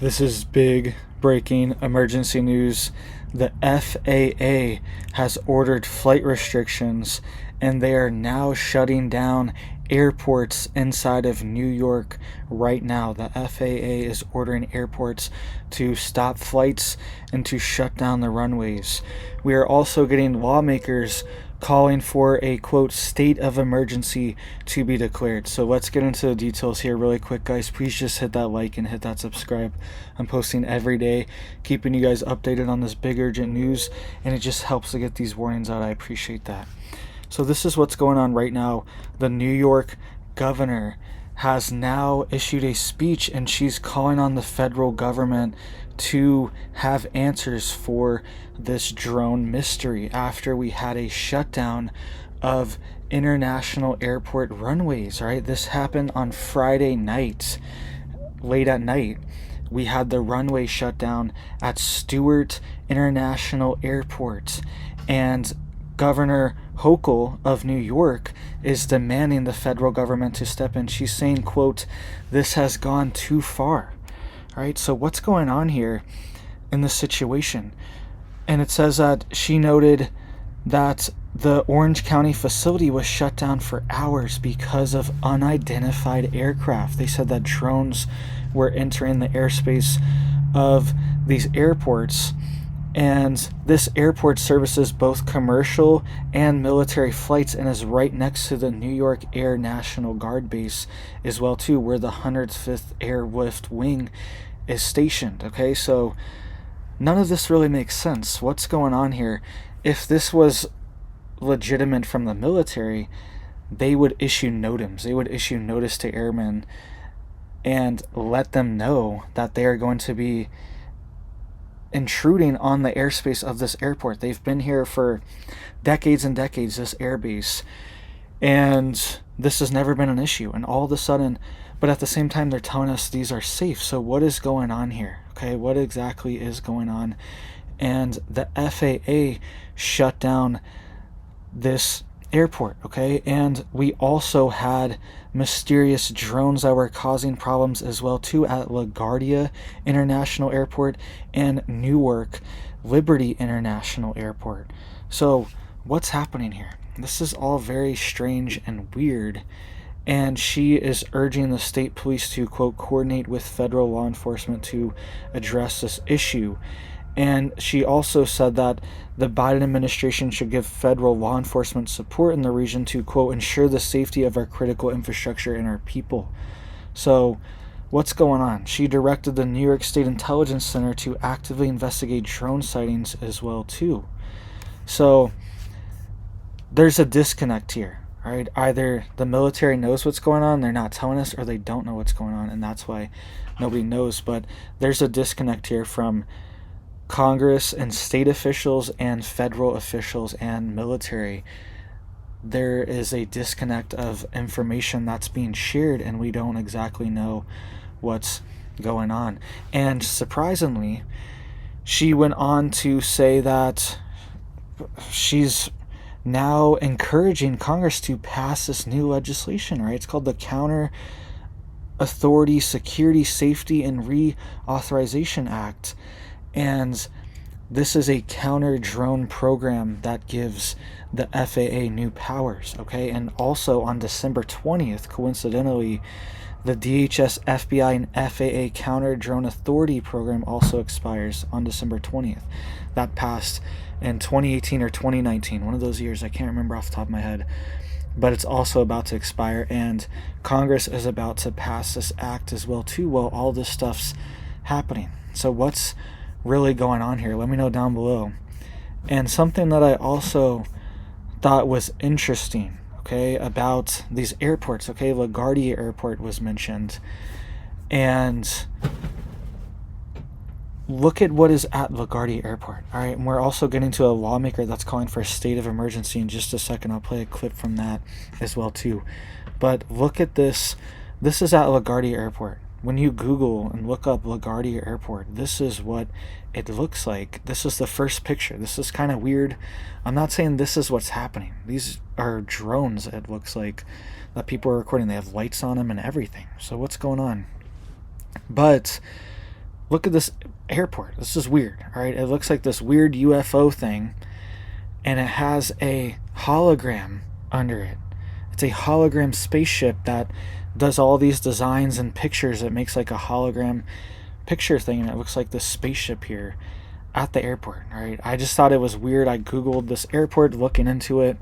This is big breaking emergency news. The FAA has ordered flight restrictions and they are now shutting down airports inside of New York right now. The FAA is ordering airports to stop flights and to shut down the runways. We are also getting lawmakers calling for a quote state of emergency to be declared. So let's get into the details here really quick, guys. Please just hit that like and hit that subscribe. I'm posting every day, keeping you guys updated on this big urgent news, and it just helps to get these warnings out. I appreciate that. So this is what's going on right now. The New York governor has now issued a speech, and she's calling on the federal government to have answers for this drone mystery after we had a shutdown of international airport runways. Right, this happened on Friday night, late at night. We had the runway shut down at Stewart International Airport, and Governor Hochul of New York is demanding the federal government to step in. She's saying, quote, "This has gone too far." All right, so what's going on here in this situation? And it says that she noted that the Orange County facility was shut down for hours because of unidentified aircraft. They said that drones were entering the airspace of these airports, and this airport services both commercial and military flights and is right next to the New York Air National Guard base as well too, where the 105th Airlift Wing is stationed. Okay, so none of this really makes sense. What's going on here? If this was legitimate from the military, they would issue NOTAMs. They would issue notice to airmen and let them know that they are going to be intruding on the airspace of this airport. They've been here for decades and decades, this airbase, and this has never been an issue. And all of a sudden, but at the same time, they're telling us these are safe. So what is going on here? Okay, what exactly is going on? And the FAA shut down this airport, okay? And we also had mysterious drones that were causing problems as well too at Guardia International Airport and Newark Liberty International Airport. So what's happening here? This is all very strange and weird. And she is urging the state police to, quote, coordinate with federal law enforcement to address this issue. And she also said that the Biden administration should give federal law enforcement support in the region to, quote, ensure the safety of our critical infrastructure and our people. So what's going on? She directed the New York State Intelligence Center to actively investigate drone sightings as well, too. So there's a disconnect here, right? Either the military knows what's going on, they're not telling us, or they don't know what's going on, and that's why nobody knows. But there's a disconnect here from Congress and state officials and federal officials and military. There is a disconnect of information that's being shared, and we don't exactly know what's going on. And surprisingly, she went on to say that she's now encouraging Congress to pass this new legislation, right? It's called the Counter Authority Security, Safety, and Reauthorization Act. And this is a counter drone program that gives the FAA new powers, okay? And also on December 20th, coincidentally, the DHS, FBI, and FAA Counter Drone Authority program also expires on December 20th. That passed in 2018 or 2019, one of those years. I can't remember off the top of my head. But it's also about to expire, and Congress is about to pass this act as well, too, while all this stuff's happening. So what's really going on here? Let me know down below. And something that I also thought was interesting, okay, about these airports, okay, LaGuardia Airport was mentioned, and look at what is at LaGuardia Airport. All right, and we're also getting to a lawmaker that's calling for a state of emergency in just a second. I'll play a clip from that as well too. But look at this. This is at LaGuardia Airport. When you Google and look up LaGuardia Airport, this is what it looks like. This is the first picture. This is kind of weird. I'm not saying this is what's happening. These are drones, it looks like, that people are recording. They have lights on them and everything. So what's going on? But look at this airport. This is weird, all right? It looks like this weird UFO thing, and it has a hologram under it. It's a hologram spaceship that does all these designs and pictures. It makes like a hologram picture thing, and it looks like this spaceship here at the airport, right? I just thought it was weird. I Googled this airport, looking into it,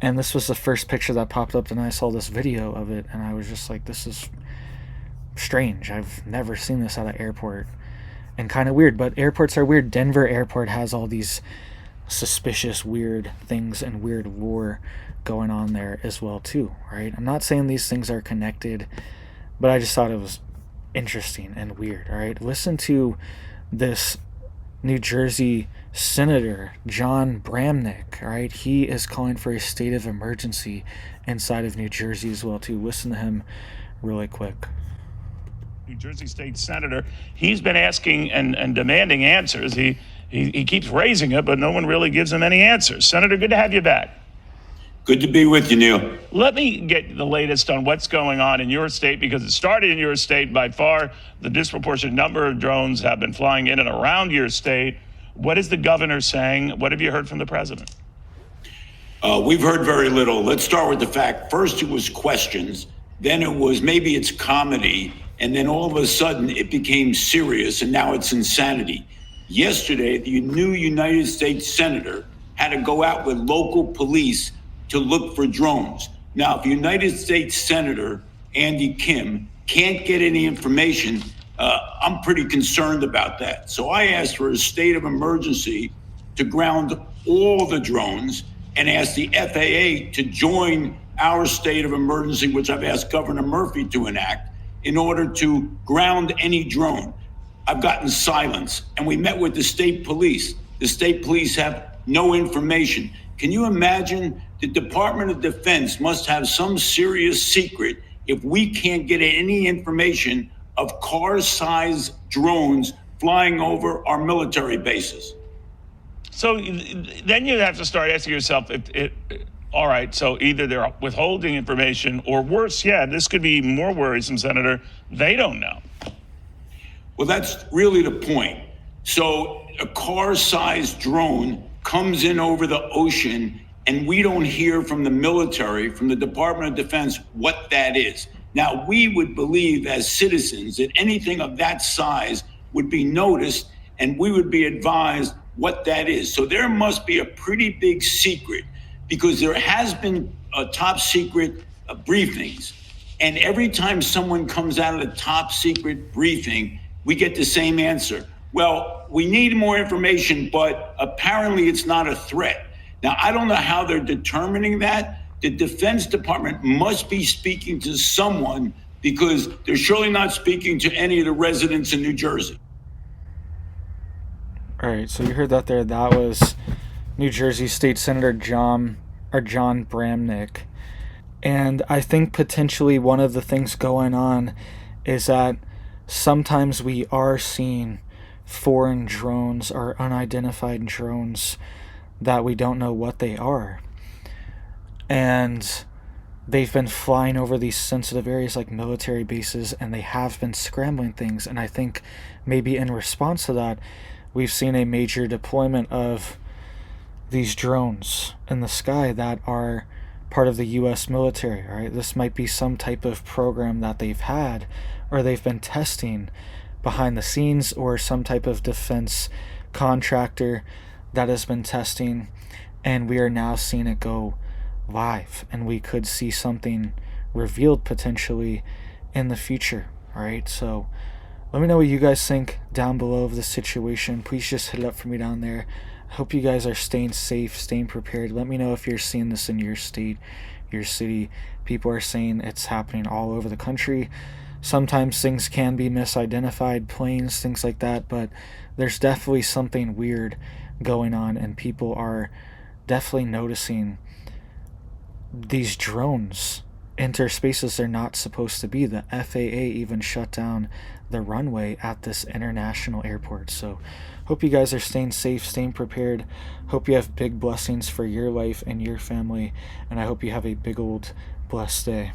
and this was the first picture that popped up, and I saw this video of it, and I was just like, this is strange. I've never seen this at an airport, and kind of weird. But airports are weird. Denver airport has all these suspicious weird things and weird lore going on there as well too, right? I'm not saying these things are connected, but I just thought it was interesting and weird. All right, listen to this New Jersey Senator John Bramnick. All right, he is calling for a state of emergency inside of New Jersey as well too. Listen to him really quick. New Jersey State Senator, he's been asking and demanding answers. He keeps raising it, but no one really gives him any answers. Senator, good to have you back. Good to be with you, Neil. Let me get the latest on what's going on in your state, because it started in your state. By far, the disproportionate number of drones have been flying in and around your state. What is the governor saying? What have you heard from the president? We've heard very little. Let's start with the fact. First, it was questions. Then it was maybe it's comedy. And then all of a sudden, it became serious, and now it's insanity. Yesterday, the new United States Senator had to go out with local police to look for drones. Now, if United States Senator Andy Kim can't get any information, I'm pretty concerned about that. So I asked for a state of emergency to ground all the drones and asked the FAA to join our state of emergency, which I've asked Governor Murphy to enact, in order to ground any drone. I've gotten silence, and we met with the state police. The state police have no information. Can you imagine? The Department of Defense must have some serious secret if we can't get any information of car-sized drones flying over our military bases. So then you have to start asking yourself, all right, so either they're withholding information, or worse yet, this could be more worrisome, Senator, they don't know. Well, that's really the point. So a car-sized drone comes in over the ocean, and we don't hear from the military, from the Department of Defense, what that is. Now, we would believe as citizens that anything of that size would be noticed, and we would be advised what that is. So there must be a pretty big secret, because there has been top secret briefings. And every time someone comes out of the top secret briefing, we get the same answer. Well, we need more information, but apparently it's not a threat. Now, I don't know how they're determining that. The Defense Department must be speaking to someone, because they're surely not speaking to any of the residents in New Jersey. All right, so you heard that there. That was New Jersey State Senator John Bramnick. And I think potentially one of the things going on is that sometimes we are seeing foreign drones or unidentified drones that we don't know what they are. And they've been flying over these sensitive areas like military bases, and they have been scrambling things. And I think maybe in response to that, we've seen a major deployment of these drones in the sky that are part of the U.S. military, right? This might be some type of program that they've had, or they've been testing behind the scenes, or some type of defense contractor that has been testing, and we are now seeing it go live, and we could see something revealed potentially in the future. All right, so let me know what you guys think down below of the situation. Please just hit it up for me down there. I hope you guys are staying safe, staying prepared. Let me know if you're seeing this in your state, your city. People are saying it's happening all over the country. Sometimes things can be misidentified, planes, things like that, but there's definitely something weird going on, and people are definitely noticing these drones enter spaces they're not supposed to be. The FAA even shut down the runway at this international airport. So hope you guys are staying safe, staying prepared. Hope you have big blessings for your life and your family, and I hope you have a big old blessed day.